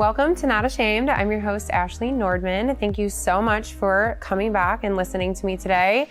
Welcome to Not Ashamed. I'm your host, Ashley Nordman. Thank you so much for coming back and listening to me today.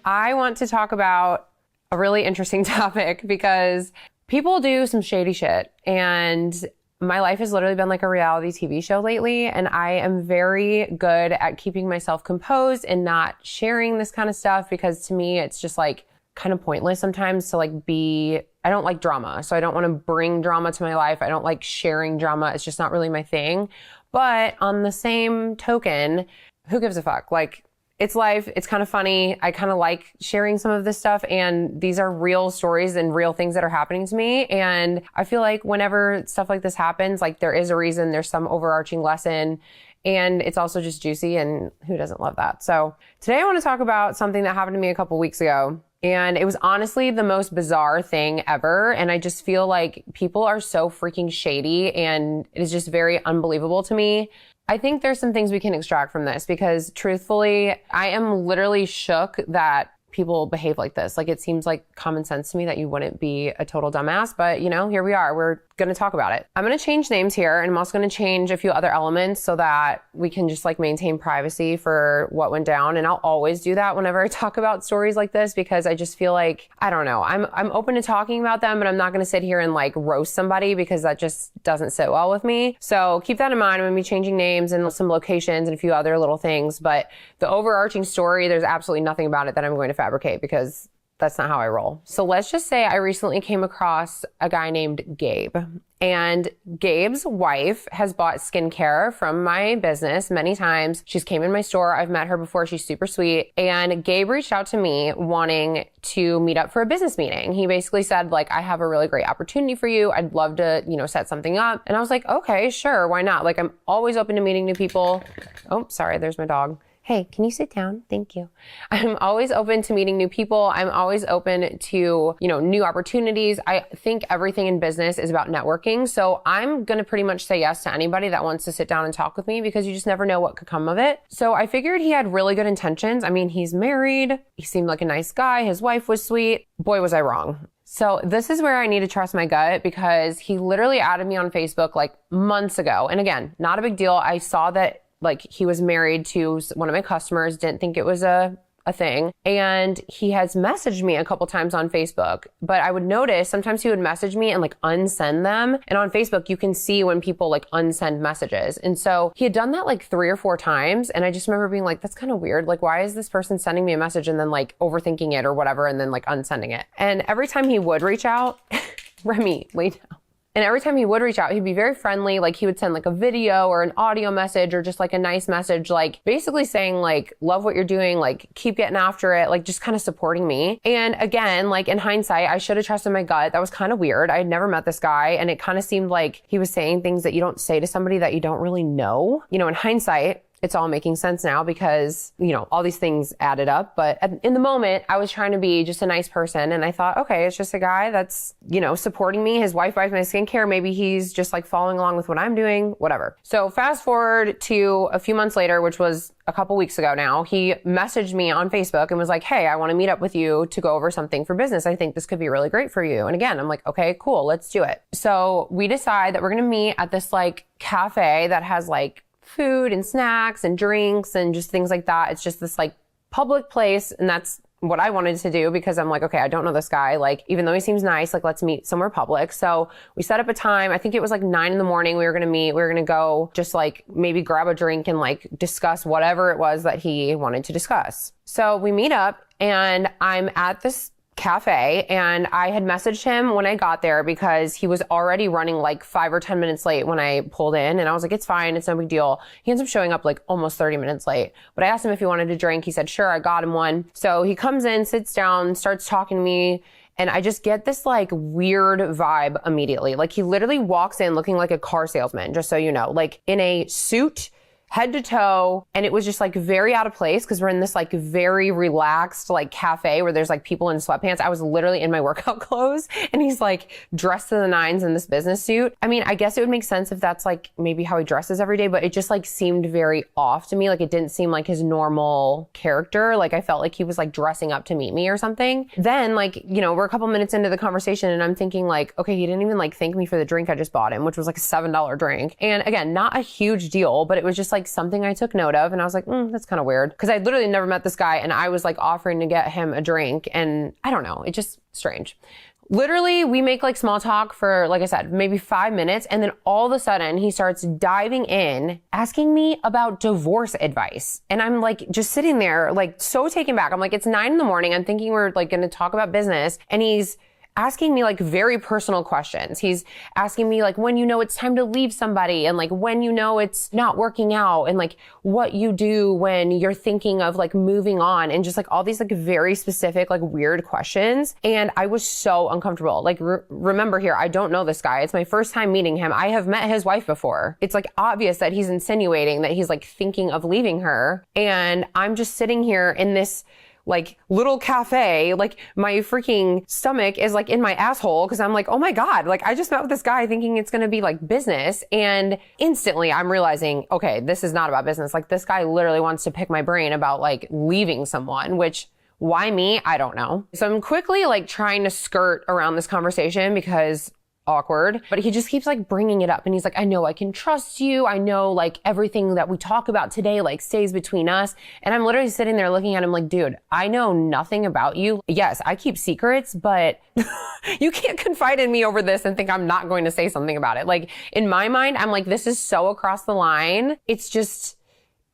I want to talk about a really interesting topic because people do some shady shit, and my life has literally been like a reality TV show lately, and I am very good at keeping myself composed and not sharing this kind of stuff because to me it's just like kind of pointless sometimes to I don't like drama, so I don't want to bring drama to my life. I don't like sharing drama. It's just not really my thing. But on the same token, who gives a fuck? Like, it's life. It's kind of funny. I kind of like sharing some of this stuff, and these are real stories and real things that are happening to me. And I feel like whenever stuff like this happens, like there is a reason, there's some overarching lesson, and it's also just juicy, and who doesn't love that? So today I want to talk about something that happened to me a couple weeks ago. And it was honestly the most bizarre thing ever. And I just feel like people are so freaking shady, and it is just very unbelievable to me. I think there's some things we can extract from this because truthfully, I am literally shook that people behave like this. Like, it seems like common sense to me that you wouldn't be a total dumbass, but you know, here we are. We're going to talk about it. I'm going to change names here, and I'm also going to change a few other elements so that we can just like maintain privacy for what went down. And I'll always do that whenever I talk about stories like this because I just feel like, I don't know, I'm open to talking about them, but I'm not going to sit here and like roast somebody because that just doesn't sit well with me. So keep that in mind. I'm going to be changing names and some locations and a few other little things, but the overarching story, there's absolutely nothing about it that I'm going to fabricate because that's not how I roll. So let's just say I recently came across a guy named Gabe, and Gabe's wife has bought skincare from my business many times. She's came in my store. I've met her before. She's super sweet. And Gabe reached out to me wanting to meet up for a business meeting. He basically said, like, I have a really great opportunity for you. I'd love to, set something up. And I was like, okay, sure. Why not? Like, I'm always open to meeting new people. Oh, sorry. There's my dog. Hey, can you sit down? Thank you. I'm always open to meeting new people. I'm always open to, new opportunities. I think everything in business is about networking. So I'm going to pretty much say yes to anybody that wants to sit down and talk with me because you just never know what could come of it. So I figured he had really good intentions. I mean, he's married. He seemed like a nice guy. His wife was sweet. Boy, was I wrong. So this is where I need to trust my gut because he literally added me on Facebook like months ago. And again, not a big deal. I saw that he was married to one of my customers, didn't think it was a thing. And he has messaged me a couple times on Facebook, but I would notice sometimes he would message me and like unsend them. And on Facebook, you can see when people like unsend messages. And so he had done that like 3 or 4 times. And I just remember being like, that's kind of weird. Like, why is this person sending me a message and then like overthinking it or whatever, and then like unsending it? And every time he would reach out, Remy, lay down. And every time he would reach out, he'd be very friendly. Like, he would send like a video or an audio message or just like a nice message, like basically saying like, love what you're doing, like keep getting after it, like just kind of supporting me. And again, like in hindsight, I should have trusted my gut. That was kind of weird. I had never met this guy, and it kind of seemed like he was saying things that you don't say to somebody that you don't really know. In hindsight, it's all making sense now because, all these things added up. But in the moment, I was trying to be just a nice person. And I thought, okay, it's just a guy that's, supporting me. His wife buys my skincare. Maybe he's just like following along with what I'm doing, whatever. So fast forward to a few months later, which was a couple weeks ago now, he messaged me on Facebook and was like, hey, I want to meet up with you to go over something for business. I think this could be really great for you. And again, I'm like, okay, cool, let's do it. So we decide that we're going to meet at this like cafe that has like food and snacks and drinks and just things like that. It's just this like public place. And that's what I wanted to do because I'm like, okay, I don't know this guy. Like, even though he seems nice, like let's meet somewhere public. So we set up a time. I think it was like 9 a.m. We were going to meet. We were going to go just like maybe grab a drink and like discuss whatever it was that he wanted to discuss. So we meet up, and I'm at this cafe, and I had messaged him when I got there because he was already running like 5 or 10 minutes late when I pulled in, and I was like, it's fine, it's no big deal. He ends up showing up like almost 30 minutes late, but I asked him if he wanted a drink. He said, sure. I got him one. So he comes in, sits down, starts talking to me, and I just get this like weird vibe immediately. Like, he literally walks in looking like a car salesman, just so you know, like in a suit, head to toe. And it was just like very out of place because we're in this like very relaxed like cafe where there's like people in sweatpants. I was literally in my workout clothes and he's like dressed to the nines in this business suit. I mean, I guess it would make sense if that's like maybe how he dresses every day, but it just like seemed very off to me. Like it didn't seem like his normal character. Like I felt like he was like dressing up to meet me or something. Then like, you know, we're a couple minutes into the conversation and I'm thinking like, okay, he didn't even like thank me for the drink I just bought him, which was like a $7 drink. And again, not a huge deal, but it was just like something I took note of. And I was like, that's kind of weird. Cause I literally never met this guy and I was like offering to get him a drink and I don't know, it just strange. Literally, we make like small talk for, like I said, maybe 5 minutes. And then all of a sudden he starts diving in, asking me about divorce advice. And I'm like, just sitting there, like so taken back. I'm like, it's 9 a.m. I'm thinking we're like going to talk about business. And he's asking me like very personal questions. He's asking me like when you know it's time to leave somebody and like when you know it's not working out and like what you do when you're thinking of like moving on and just like all these like very specific like weird questions. And I was so uncomfortable. Like remember here, I don't know this guy. It's my first time meeting him. I have met his wife before. It's like obvious that he's insinuating that he's like thinking of leaving her. And I'm just sitting here in this like little cafe, like my freaking stomach is like in my asshole because I'm like, oh my God, like I just met with this guy thinking it's going to be like business. And instantly I'm realizing, okay, this is not about business. Like this guy literally wants to pick my brain about like leaving someone, which why me? I don't know. So I'm quickly like trying to skirt around this conversation because awkward, but he just keeps like bringing it up and he's like, I know I can trust you. I know like everything that we talk about today like stays between us. And I'm literally sitting there looking at him like, dude, I know nothing about you. Yes, I keep secrets, but you can't confide in me over this and think I'm not going to say something about it. Like in my mind, I'm like, this is so across the line. It's just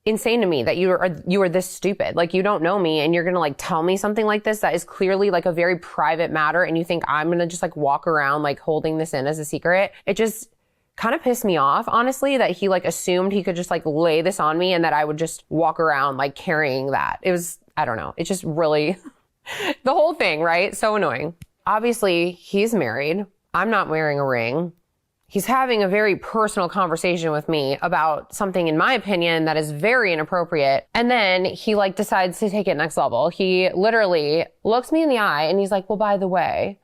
insane to me that you are this stupid. Like you don't know me and you're going to like tell me something like this that is clearly like a very private matter and you think I'm going to just like walk around like holding this in as a secret. It just kind of pissed me off, honestly, that he like assumed he could just like lay this on me and that I would just walk around like carrying that. It was, I don't know. It just really, the whole thing, right? So annoying. Obviously he's married. I'm not wearing a ring. He's having a very personal conversation with me about something, in my opinion, that is very inappropriate. And then he like decides to take it next level. He literally looks me in the eye and he's like, well, by the way,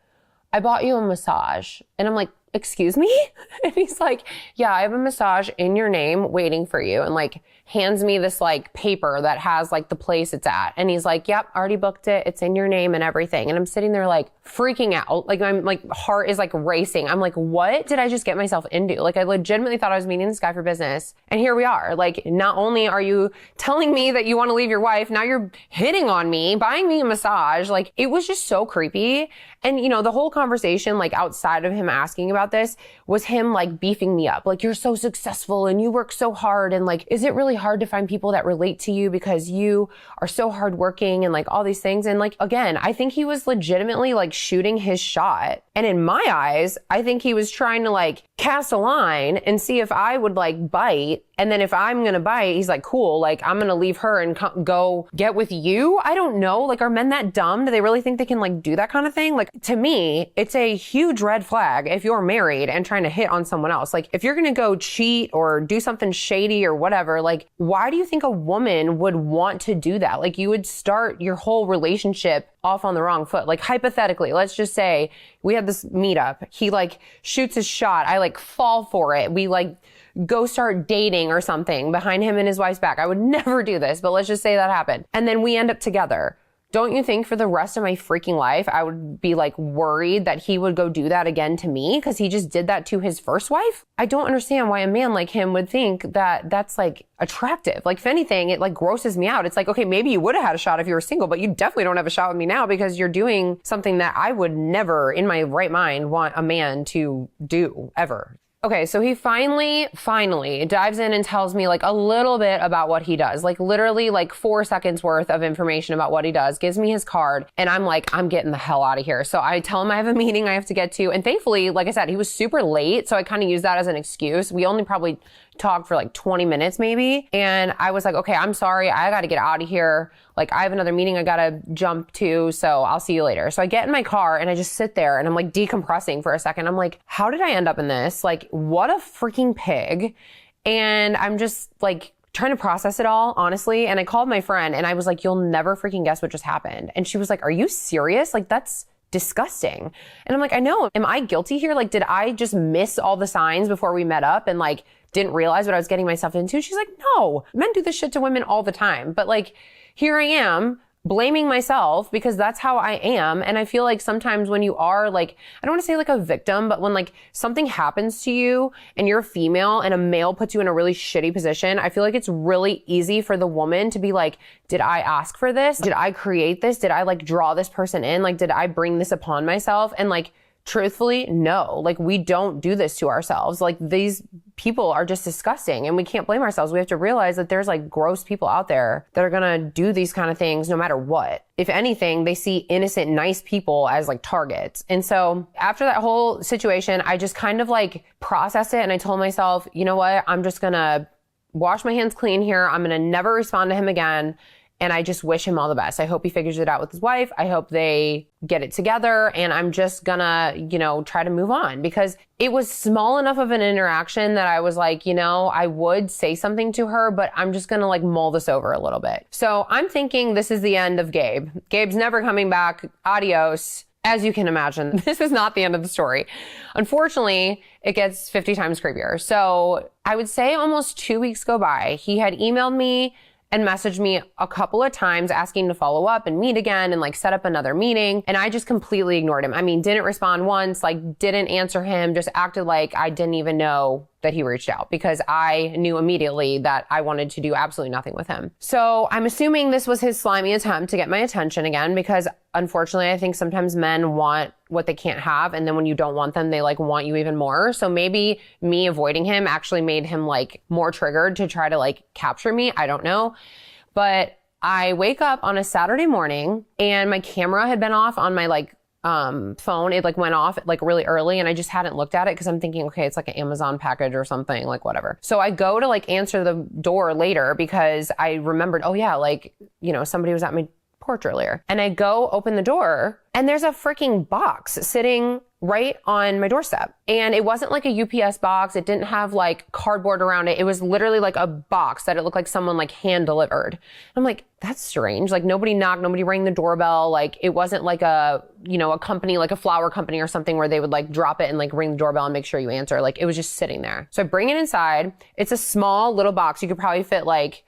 I bought you a massage. And I'm like, excuse me? And he's like, yeah, I have a massage in your name waiting for you. And like hands me this like paper that has like the place it's at. And he's like, yep, already booked it. It's in your name and everything. And I'm sitting there like freaking out. Like I'm like heart is like racing. I'm like, what did I just get myself into? Like I legitimately thought I was meeting this guy for business. And here we are. Like not only are you telling me that you want to leave your wife, now you're hitting on me, buying me a massage. Like it was just so creepy. And you know, the whole conversation, like outside of him asking about this was him like beefing me up. Like, you're so successful and you work so hard. And like, is it really hard to find people that relate to you because you are so hardworking and like all these things? And like, again, I think he was legitimately like shooting his shot. And in my eyes, I think he was trying to like cast a line and see if I would like bite. And then if I'm going to bite, he's like, cool, like I'm going to leave her and go get with you. I don't know. Like, are men that dumb? Do they really think they can like do that kind of thing? Like, to me, it's a huge red flag if you're married and trying to hit on someone else. Like, if you're going to go cheat or do something shady or whatever, like, why do you think a woman would want to do that? Like, you would start your whole relationship off on the wrong foot. Like, hypothetically, let's just say we had this meetup. He like shoots his shot. I like fall for it. We like go start dating or something behind him and his wife's back. I would never do this, but let's just say that happened. And then we end up together. Don't you think for the rest of my freaking life, I would be like worried that he would go do that again to me because he just did that to his first wife? I don't understand why a man like him would think that that's like attractive. Like, if anything, it like grosses me out. It's like, okay, maybe you would have had a shot if you were single, but you definitely don't have a shot with me now because you're doing something that I would never in my right mind want a man to do ever. Okay, so he finally dives in and tells me like a little bit about what he does. Like literally like 4 seconds worth of information about what he does, gives me his card, and I'm like, I'm getting the hell out of here. So I tell him I have a meeting I have to get to. And thankfully, like I said, he was super late. So I kind of used that as an excuse. We only probably talked for like 20 minutes maybe. And I was like, okay, I'm sorry. I got to get out of here. Like, I have another meeting I got to jump to. So I'll see you later. So I get in my car and I just sit there and I'm like decompressing for a second. I'm like, how did I end up in this? Like, what a freaking pig. And I'm just like trying to process it all, honestly. And I called my friend and I was like, you'll never freaking guess what just happened. And she was like, are you serious? Like, that's disgusting. And I'm like, I know. Am I guilty here? Like, did I just miss all the signs before we met up and like didn't realize what I was getting myself into? She's like, no, men do this shit to women all the time. But like, here I am blaming myself because that's how I am. And I feel like sometimes when you are like, I don't want to say like a victim, but when like something happens to you and you're a female and a male puts you in a really shitty position, I feel like it's really easy for the woman to be like, did I ask for this? Did I create this? Did I like draw this person in? Like, did I bring this upon myself? And like, truthfully, no, like we don't do this to ourselves. Like these people are just disgusting and we can't blame ourselves. We have to realize that there's like gross people out there that are going to do these kind of things no matter what. If anything, they see innocent, nice people as like targets. And so after that whole situation, I just kind of like processed it and I told myself, you know what? I'm just going to wash my hands clean here. I'm going to never respond to him again. And I just wish him all the best. I hope he figures it out with his wife. I hope they get it together. And I'm just gonna, try to move on because it was small enough of an interaction that I was like, I would say something to her, but I'm just gonna like mull this over a little bit. So I'm thinking this is the end of Gabe. Gabe's never coming back. Adios. As you can imagine, this is not the end of the story. Unfortunately, it gets 50 times creepier. So I would say almost 2 weeks go by. He had emailed me and messaged me a couple of times asking to follow up and meet again and like set up another meeting. And I just completely ignored him. I mean, didn't respond once, like didn't answer him, just acted like I didn't even know that he reached out because I knew immediately that I wanted to do absolutely nothing with him. So I'm assuming this was his slimy attempt to get my attention again because unfortunately I think sometimes men want what they can't have and then when you don't want them, they like want you even more. So maybe me avoiding him actually made him like more triggered to try to like capture me. I don't know. But I wake up on a Saturday morning and my camera had been off on my like phone. It like went off like really early and I just hadn't looked at it because I'm thinking, okay, it's like an Amazon package or something, like whatever. So I go to like answer the door later because I remembered, oh yeah, like, somebody was at my porch earlier. And I go open the door and there's a freaking box sitting right on my doorstep. And it wasn't like a UPS box. It didn't have like cardboard around it. It was literally like a box that it looked like someone like hand delivered. I'm like, that's strange. Like nobody knocked, nobody rang the doorbell. Like it wasn't like a company, like a flower company or something where they would like drop it and like ring the doorbell and make sure you answer. Like it was just sitting there. So I bring it inside. It's a small little box. You could probably fit like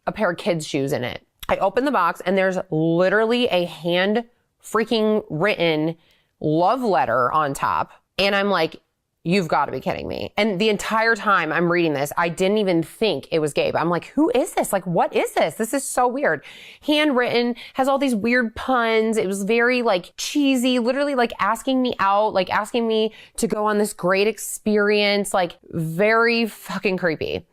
a pair of kids' shoes in it. I open the box and there's literally a hand freaking written love letter on top. And I'm like, you've got to be kidding me. And the entire time I'm reading this, I didn't even think it was Gabe. I'm like, who is this? Like, what is this? This is so weird. Handwritten, has all these weird puns. It was very like cheesy, literally like asking me out, like asking me to go on this great experience, like very fucking creepy.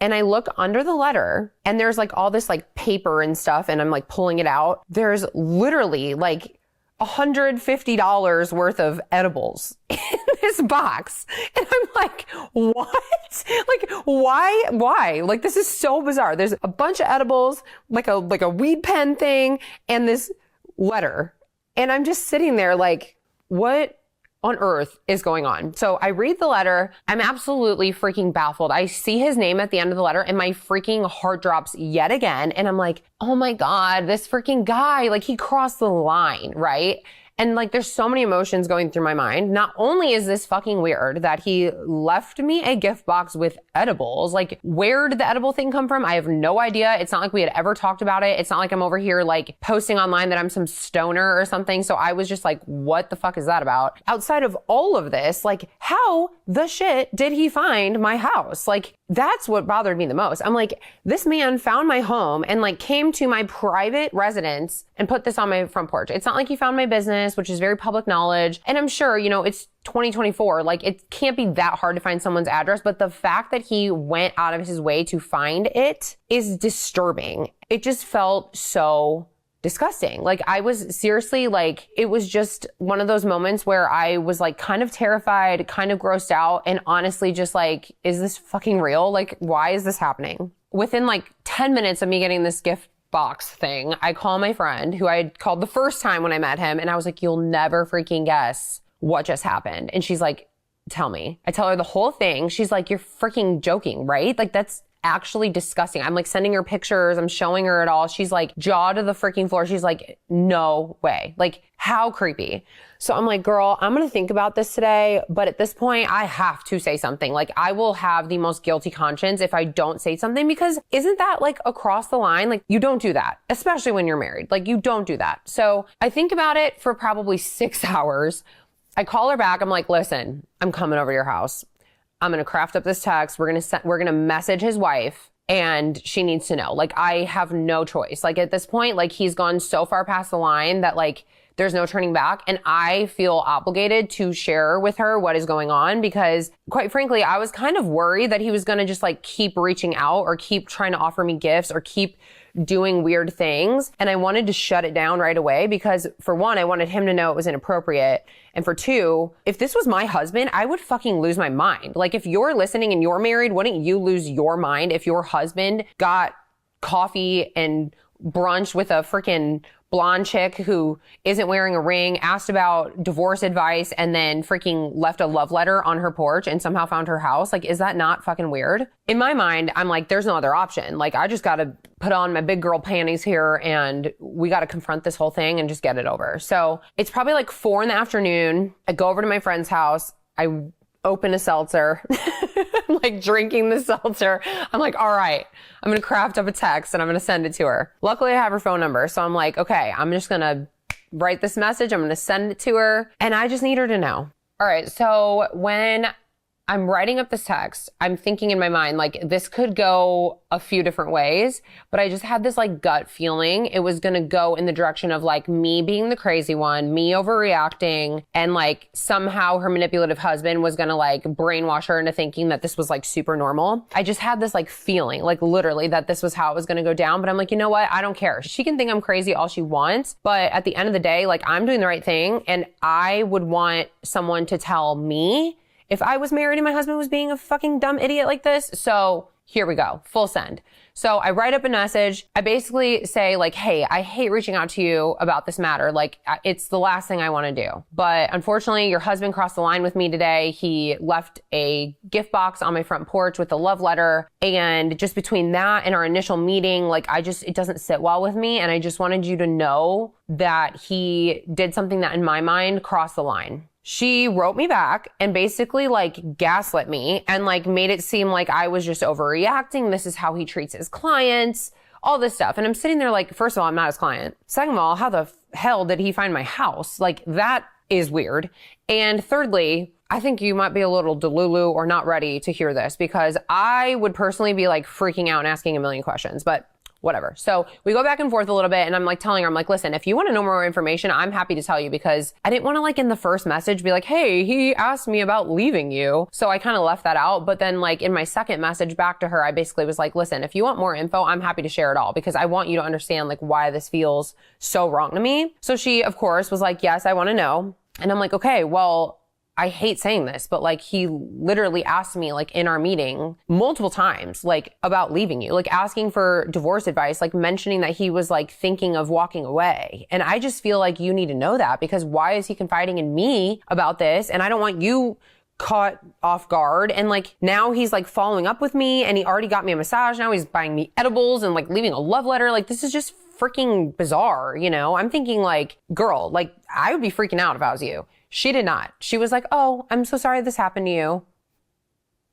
And I look under the letter and there's like all this like paper and stuff and I'm like pulling it out. There's literally like $150 worth of edibles in this box. And I'm like, what? Like, why? Like, this is so bizarre. There's a bunch of edibles, like a weed pen thing and this letter. And I'm just sitting there like, what on earth is going on? So I read the letter. I'm absolutely freaking baffled. I see his name at the end of the letter and my freaking heart drops yet again. And I'm like, oh my God, this freaking guy, like he crossed the line, right? And like, there's so many emotions going through my mind. Not only is this fucking weird that he left me a gift box with edibles, like where did the edible thing come from? I have no idea. It's not like we had ever talked about it. It's not like I'm over here like posting online that I'm some stoner or something. So I was just like, what the fuck is that about? Outside of all of this, like how the shit did he find my house? Like that's what bothered me the most. I'm like, this man found my home and like came to my private residence and put this on my front porch. It's not like he found my business, which is very public knowledge. And I'm sure, it's 2024. Like it can't be that hard to find someone's address, but the fact that he went out of his way to find it is disturbing. It just felt so disgusting. Like I was seriously like, it was just one of those moments where I was like kind of terrified, kind of grossed out, and honestly just like, is this fucking real? Like, why is this happening? Within like 10 minutes of me getting this gift box thing, I call my friend who I had called the first time when I met him, and I was like, you'll never freaking guess what just happened. And she's like, tell me. I tell her the whole thing. She's like, you're freaking joking, right? Like that's actually disgusting. I'm like sending her pictures. I'm showing her it all. She's like jaw to the freaking floor. She's like, no way. Like, how creepy. So I'm like, girl, I'm going to think about this today. But at this point, I have to say something. Like, I will have the most guilty conscience if I don't say something, because isn't that like across the line? Like, you don't do that, especially when you're married. Like, you don't do that. So I think about it for probably 6 hours. I call her back. I'm like, listen, I'm coming over to your house. I'm going to craft up this text. We're going to message his wife, and she needs to know. Like, I have no choice. Like, at this point, like, he's gone so far past the line that like, there's no turning back. And I feel obligated to share with her what is going on, because quite frankly, I was kind of worried that he was going to just like keep reaching out or keep trying to offer me gifts or keep doing weird things. And I wanted to shut it down right away, because for one, I wanted him to know it was inappropriate. And for two, if this was my husband, I would fucking lose my mind. Like, if you're listening and you're married, wouldn't you lose your mind if your husband got coffee and brunch with a freaking blonde chick who isn't wearing a ring, asked about divorce advice, and then freaking left a love letter on her porch and somehow found her house? Like, is that not fucking weird? In my mind, I'm like, there's no other option. Like, I just gotta put on my big girl panties here, and we gotta confront this whole thing and just get it over. So it's probably like 4 PM. I go over to my friend's house. I open a seltzer. I'm like drinking the seltzer. I'm like, all right, I'm going to craft up a text and I'm going to send it to her. Luckily, I have her phone number. So I'm like, okay, I'm just going to write this message. I'm going to send it to her, and I just need her to know. All right. So when I'm writing up this text, I'm thinking in my mind, like, this could go a few different ways, but I just had this like gut feeling it was going to go in the direction of like me being the crazy one, me overreacting, and like somehow her manipulative husband was going to like brainwash her into thinking that this was like super normal. I just had this like feeling, like literally, that this was how it was going to go down. But I'm like, you know what? I don't care. She can think I'm crazy all she wants, but at the end of the day, like, I'm doing the right thing, and I would want someone to tell me if I was married and my husband was being a fucking dumb idiot like this. So here we go, full send. So I write up a message. I basically say like, hey, I hate reaching out to you about this matter. Like, it's the last thing I want to do. But unfortunately, your husband crossed the line with me today. He left a gift box on my front porch with a love letter. And just between that and our initial meeting, like, it doesn't sit well with me. And I just wanted you to know that he did something that in my mind crossed the line. She wrote me back and basically like gaslit me and like made it seem like I was just overreacting. This is how he treats his clients, all this stuff. And I'm sitting there like, first of all, I'm not his client. Second of all, how the hell did he find my house? Like, that is weird. And thirdly, I think you might be a little delulu or not ready to hear this, because I would personally be like freaking out and asking a million questions, but whatever. So we go back and forth a little bit, and I'm like telling her, I'm like, listen, if you want to know more information, I'm happy to tell you, because I didn't want to like in the first message be like, hey, he asked me about leaving you. So I kind of left that out. But then like in my second message back to her, I basically was like, listen, if you want more info, I'm happy to share it all, because I want you to understand like why this feels so wrong to me. So she, of course, was like, yes, I want to know. And I'm like, okay, well, I hate saying this, but like, he literally asked me like in our meeting multiple times, like about leaving you, like asking for divorce advice, like mentioning that he was like thinking of walking away. And I just feel like you need to know that, because why is he confiding in me about this? And I don't want you caught off guard. And like, now he's like following up with me, and he already got me a massage. Now he's buying me edibles and like leaving a love letter. Like, this is just freaking bizarre. You know, I'm thinking like, girl, like, I would be freaking out if I was you. She did not. She was like, oh, I'm so sorry this happened to you.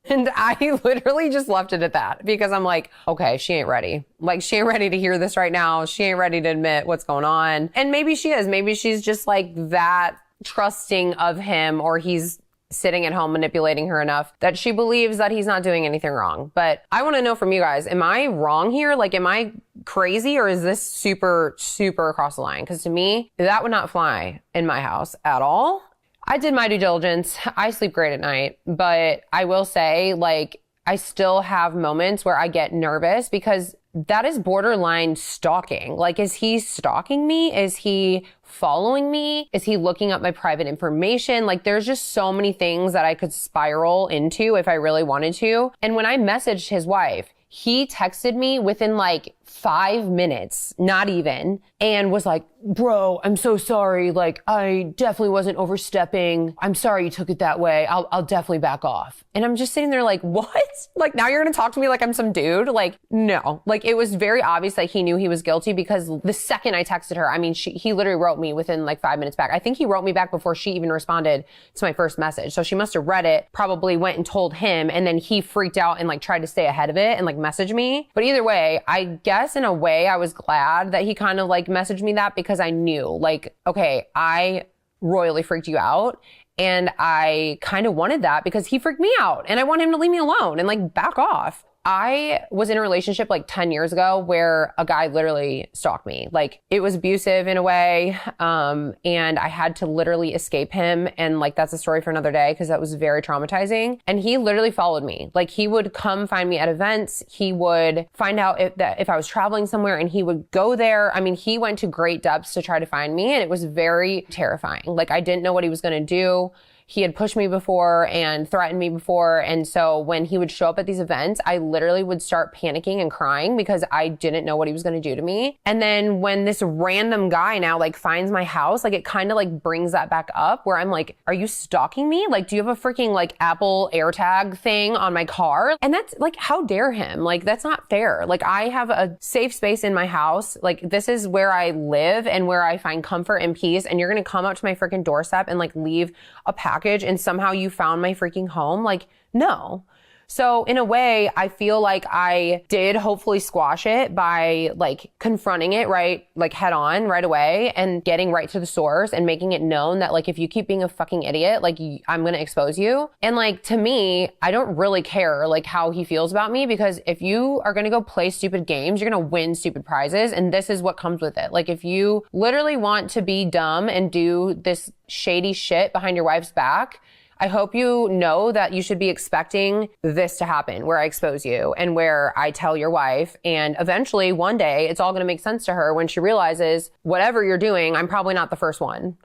And I literally just left it at that, because I'm like, okay, she ain't ready. Like, she ain't ready to hear this right now. She ain't ready to admit what's going on. And maybe she is. Maybe she's just like that trusting of him, or he's sitting at home manipulating her enough that she believes that he's not doing anything wrong. But I want to know from you guys, am I wrong here? Like, am I crazy, or is this super, super across the line? Because to me, that would not fly in my house at all. I did my due diligence. I sleep great at night, but I will say, like, I still have moments where I get nervous, because that is borderline stalking. Like, is he stalking me? Is he following me? Is he looking up my private information? Like, there's just so many things that I could spiral into if I really wanted to. And when I messaged his wife, He texted me within like 5 minutes, not even, and was like, bro, I'm so sorry. Like, I definitely wasn't overstepping. I'm sorry you took it that way. I'll definitely back off. And I'm just sitting there like, what? Like, now you're going to talk to me like I'm some dude? Like, no. Like, it was very obvious that he knew he was guilty because the second I texted her, I mean, he literally wrote me within like 5 minutes back. I think he wrote me back before she even responded to my first message. So she must have read it, probably went and told him, and then he freaked out and like tried to stay ahead of it and like message me. But either way, I guess in a way I was glad that he kind of like messaged me that because I knew like, okay, I royally freaked you out. And I kind of wanted that because he freaked me out and I want him to leave me alone and like back off. I was in a relationship like 10 years ago where a guy literally stalked me. Like it was abusive in a way. And I had to literally escape him. And like, that's a story for another day because that was very traumatizing. And he literally followed me. Like he would come find me at events. He would find out if I was traveling somewhere and he would go there. I mean, he went to great depths to try to find me and it was very terrifying. Like I didn't know what he was going to do. He had pushed me before and threatened me before. And so when he would show up at these events, I literally would start panicking and crying because I didn't know what he was going to do to me. And then when this random guy now like finds my house, like it kind of like brings that back up where I'm like, are you stalking me? Like, do you have a freaking like Apple AirTag thing on my car? And that's like, how dare him? Like, that's not fair. Like I have a safe space in my house. Like this is where I live and where I find comfort and peace. And you're going to come up to my freaking doorstep and like leave a package and somehow you found my freaking home? Like, no. So in a way, I feel like I did hopefully squash it by like confronting it right, like head on right away and getting right to the source and making it known that like, if you keep being a fucking idiot, like I'm going to expose you. And like, to me, I don't really care like how he feels about me because if you are going to go play stupid games, you're going to win stupid prizes. And this is what comes with it. Like if you literally want to be dumb and do this shady shit behind your wife's back, I hope you know that you should be expecting this to happen where I expose you and where I tell your wife. And eventually one day it's all going to make sense to her when she realizes whatever you're doing, I'm probably not the first one.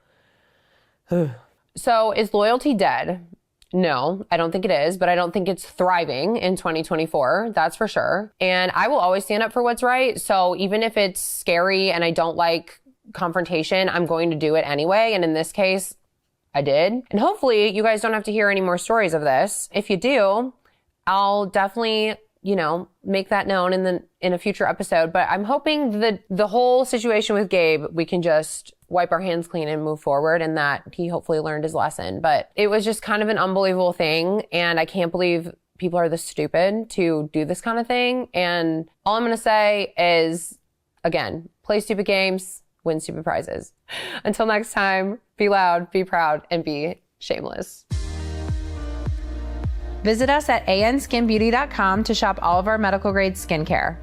So is loyalty dead? No, I don't think it is, but I don't think it's thriving in 2024. That's for sure. And I will always stand up for what's right. So even if it's scary and I don't like confrontation, I'm going to do it anyway. And in this case, I did. And hopefully you guys don't have to hear any more stories of this. If you do, I'll definitely, make that known in a future episode. But I'm hoping that the whole situation with Gabe, we can just wipe our hands clean and move forward and that he hopefully learned his lesson. But it was just kind of an unbelievable thing. And I can't believe people are this stupid to do this kind of thing. And all I'm going to say is, again, play stupid games, win stupid prizes. Until next time, be loud, be proud, and be shameless. Visit us at anskinbeauty.com to shop all of our medical grade skincare.